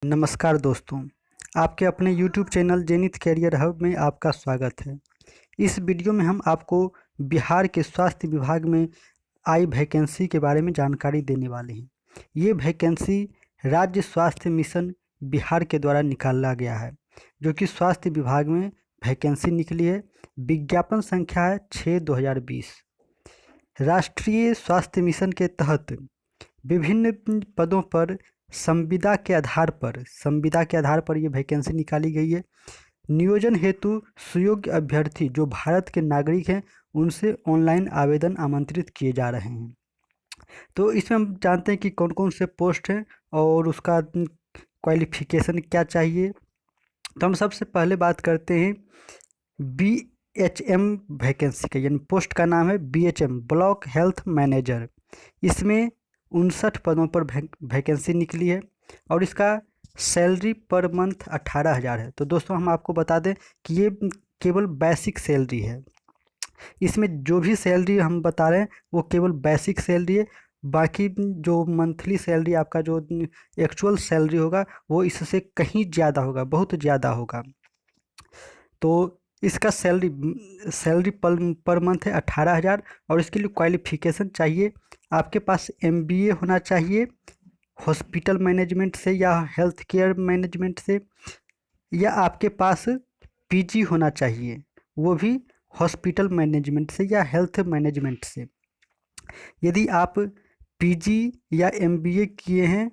नमस्कार दोस्तों, आपके अपने YouTube channel Zenith Career Hub में आपका स्वागत है। इस वीडियो में हम आपको बिहार के स्वास्थ्य विभाग में आई वैकेंसी के बारे में जानकारी देने वाले हैं। ये वैकेंसी राज्य स्वास्थ्य मिशन बिहार के द्वारा निकाला गया है, जो कि स्वास्थ्य विभाग में वैकेंसी निकली है। विज्ञापन संख्या है 6/2020। राष्ट्रीय स्वास्थ्य मिशन के तहत विभिन्न पदों पर संविदा के आधार पर ये वैकेंसी निकाली गई है। नियोजन हेतु सुयोग्य अभ्यर्थी जो भारत के नागरिक हैं उनसे ऑनलाइन आवेदन आमंत्रित किए जा रहे हैं। तो इसमें हम जानते हैं कि कौन कौन से पोस्ट हैं और उसका क्वालिफिकेशन क्या चाहिए। तो हम सबसे पहले बात करते हैं BHM वैकेंसी का, यानी पोस्ट का नाम है BHM ब्लॉक हेल्थ मैनेजर। इसमें 59 पदों पर वैकेंसी निकली है और इसका सैलरी पर मंथ 18,000 है। तो दोस्तों हम आपको बता दें कि ये केवल बेसिक सैलरी है। इसमें जो भी सैलरी हम बता रहे हैं वो केवल बेसिक सैलरी है। बाकी जो मंथली सैलरी आपका जो एक्चुअल सैलरी होगा वो इससे कहीं ज़्यादा होगा, बहुत ज़्यादा होगा। तो इसका सैलरी पर मंथ है 18,000 और इसके लिए क्वालिफिकेशन चाहिए। आपके पास MBA होना चाहिए हॉस्पिटल मैनेजमेंट से या हेल्थ केयर मैनेजमेंट से, या आपके पास PG होना चाहिए, वो भी हॉस्पिटल मैनेजमेंट से या हेल्थ मैनेजमेंट से। यदि आप PG या MBA किए हैं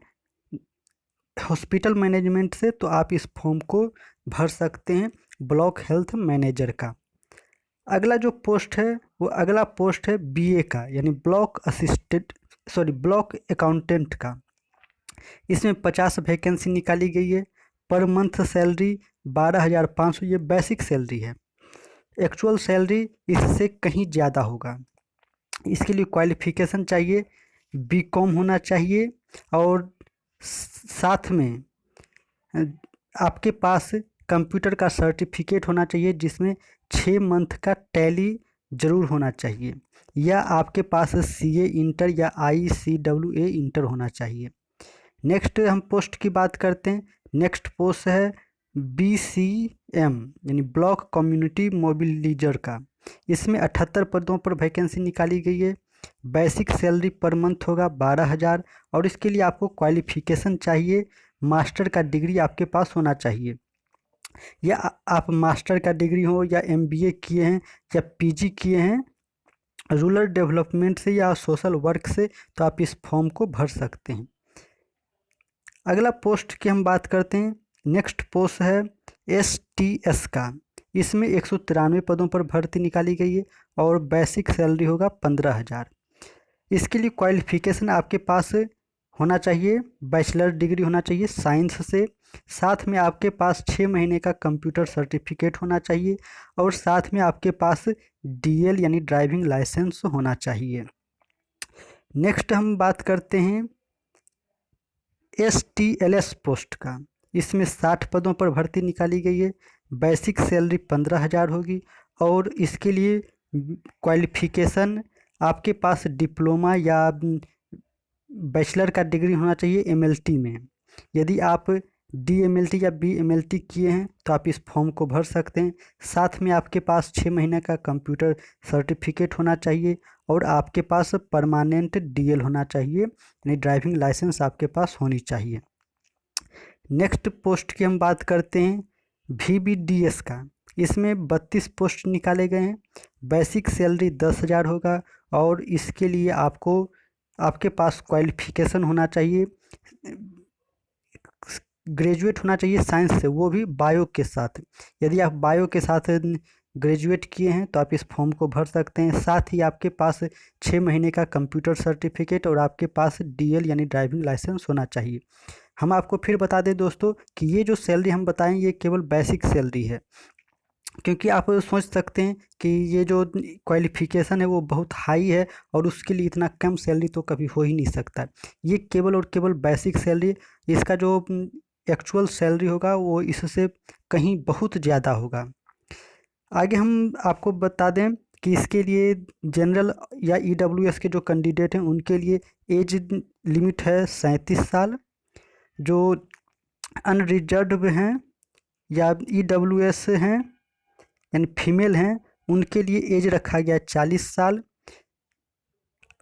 हॉस्पिटल मैनेजमेंट से तो आप इस फॉर्म को भर सकते हैं ब्लॉक हेल्थ मैनेजर का। अगला पोस्ट है BA का, यानी ब्लॉक अकाउंटेंट का। इसमें 50 वैकेंसी निकाली गई है। पर मंथ सैलरी 12,500, ये बेसिक सैलरी है। एक्चुअल सैलरी इससे कहीं ज़्यादा होगा। इसके लिए क्वालिफिकेशन चाहिए BCom होना चाहिए और साथ में आपके पास कंप्यूटर का सर्टिफिकेट होना चाहिए जिसमें 6 मंथ का टैली ज़रूर होना चाहिए, या आपके पास CA इंटर या ICWA इंटर होना चाहिए। नेक्स्ट हम पोस्ट की बात करते हैं। नेक्स्ट पोस्ट है BCM यानी ब्लॉक कम्युनिटी मोबिलाइजर का। इसमें 78 पदों पर वैकेंसी निकाली गई है। बेसिक सैलरी पर मंथ होगा 12,000 और इसके लिए आपको क्वालिफिकेशन चाहिए मास्टर का डिग्री आपके पास होना चाहिए, या आप मास्टर का डिग्री हो या MBA किए हैं या PG किए हैं रूरल डेवलपमेंट से या सोशल वर्क से, तो आप इस फॉर्म को भर सकते हैं। अगला पोस्ट की हम बात करते हैं। नेक्स्ट पोस्ट है STS का। इसमें 193 पदों पर भर्ती निकाली गई है और बेसिक सैलरी होगा 15,000। इसके लिए क्वालिफिकेशन आपके पास होना चाहिए बैचलर डिग्री होना चाहिए साइंस से, साथ में आपके पास 6 महीने का कंप्यूटर सर्टिफिकेट होना चाहिए और साथ में आपके पास DL यानी ड्राइविंग लाइसेंस होना चाहिए। नेक्स्ट हम बात करते हैं STLS पोस्ट का। इसमें 60 पदों पर भर्ती निकाली गई है। बेसिक सैलरी 15,000 होगी और इसके लिए क्वालिफिकेशन आपके पास डिप्लोमा या बैचलर का डिग्री होना चाहिए MLT में। यदि आप DMLT या BMLT किए हैं तो आप इस फॉर्म को भर सकते हैं। साथ में आपके पास 6 महीने का कंप्यूटर सर्टिफिकेट होना चाहिए और आपके पास परमानेंट DL होना चाहिए, यानी ड्राइविंग लाइसेंस आपके पास होनी चाहिए। नेक्स्ट पोस्ट की हम बात करते हैं VBDS का। इसमें 32 पोस्ट निकाले गए हैं। बेसिक सैलरी 10,000 होगा और इसके लिए आपके पास क्वालिफिकेशन होना चाहिए ग्रेजुएट होना चाहिए साइंस से, वो भी बायो के साथ। यदि आप बायो के साथ ग्रेजुएट किए हैं तो आप इस फॉर्म को भर सकते हैं। साथ ही आपके पास 6 महीने का कंप्यूटर सर्टिफिकेट और आपके पास DL यानी ड्राइविंग लाइसेंस होना चाहिए। हम आपको फिर बता दें दोस्तों कि ये जो सैलरी हम बताएं ये केवल बेसिक सैलरी है, क्योंकि आप सोच सकते हैं कि ये जो क्वालिफिकेशन है वो बहुत हाई है और उसके लिए इतना कम सैलरी तो कभी हो ही नहीं सकता। ये केवल और केवल बेसिक सैलरी, इसका जो एक्चुअल सैलरी होगा वो इससे कहीं बहुत ज़्यादा होगा। आगे हम आपको बता दें कि इसके लिए जनरल या EWS के जो कैंडिडेट हैं उनके लिए एज लिमिट है 37 साल। जो अनरिजर्व हैं या EWS हैं यानी फीमेल हैं, उनके लिए एज रखा गया 40 साल।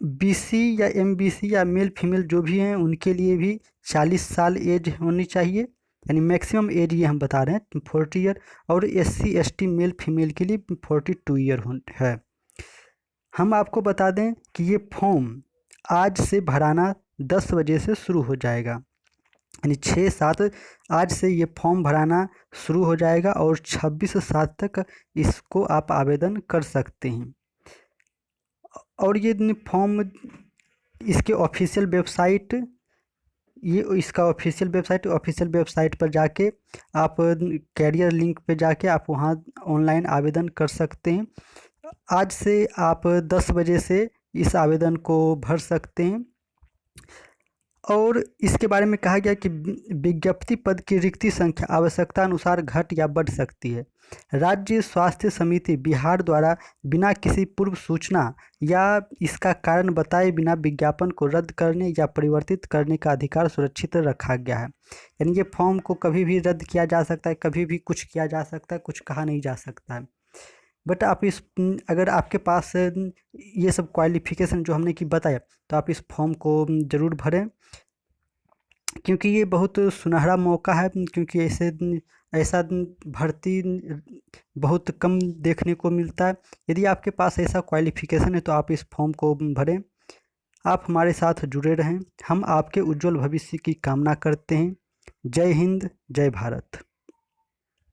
BC या MBC या मेल फीमेल जो भी हैं उनके लिए भी 40 साल एज होनी चाहिए, यानी मैक्सिमम एज ये हम बता रहे हैं 40 ईयर। और SC ST मेल फीमेल के लिए 42 ईयर है। हम आपको बता दें कि ये फॉर्म आज से भराना 10 बजे से शुरू हो जाएगा, यानी 6-7 आज से ये फॉर्म भराना शुरू हो जाएगा और 26/7 तक इसको आप आवेदन कर सकते हैं। और ये फॉर्म इसके ऑफिशियल वेबसाइट, ये इसका ऑफिशियल वेबसाइट पर जाके आप कैरियर लिंक पे जाके आप वहाँ ऑनलाइन आवेदन कर सकते हैं। आज से आप 10 बजे से इस आवेदन को भर सकते हैं। और इसके बारे में कहा गया कि विज्ञप्ति पद की रिक्ति संख्या आवश्यकता अनुसार घट या बढ़ सकती है। राज्य स्वास्थ्य समिति बिहार द्वारा बिना किसी पूर्व सूचना या इसका कारण बताए बिना विज्ञापन को रद्द करने या परिवर्तित करने का अधिकार सुरक्षित रखा गया है। यानी ये फॉर्म को कभी भी रद्द किया जा सकता है, कभी भी कुछ किया जा सकता है, कुछ कहा नहीं जा सकता है। बट आप अगर आपके पास ये सब क्वालिफिकेशन जो हमने की बताया, तो आप इस फॉर्म को ज़रूर भरें, क्योंकि ये बहुत सुनहरा मौका है। क्योंकि ऐसा भर्ती बहुत कम देखने को मिलता है। यदि आपके पास ऐसा क्वालिफिकेशन है तो आप इस फॉर्म को भरें। आप हमारे साथ जुड़े रहें। हम आपके उज्जवल भविष्य की कामना करते हैं। जय हिंद, जय भारत।